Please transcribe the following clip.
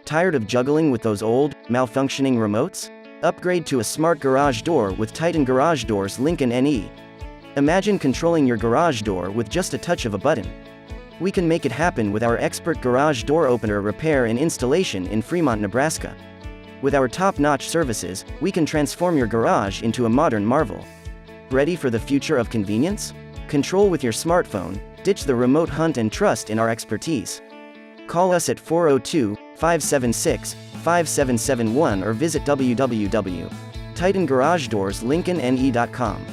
Tired of juggling with those old, malfunctioning remotes? Upgrade to a smart garage door with Titan Garage Doors Lincoln NE. Imagine controlling your garage door with just a touch of a button. We can make it happen with our expert garage door opener repair and installation in Fremont, Nebraska. With our top-notch services, we can transform your garage into a modern marvel. Ready for the future of convenience? Control with your smartphone, ditch the remote hunt and trust in our expertise. Call us at 402-576-5771 or visit www.TitanGarageDoorsLincolnNE.com.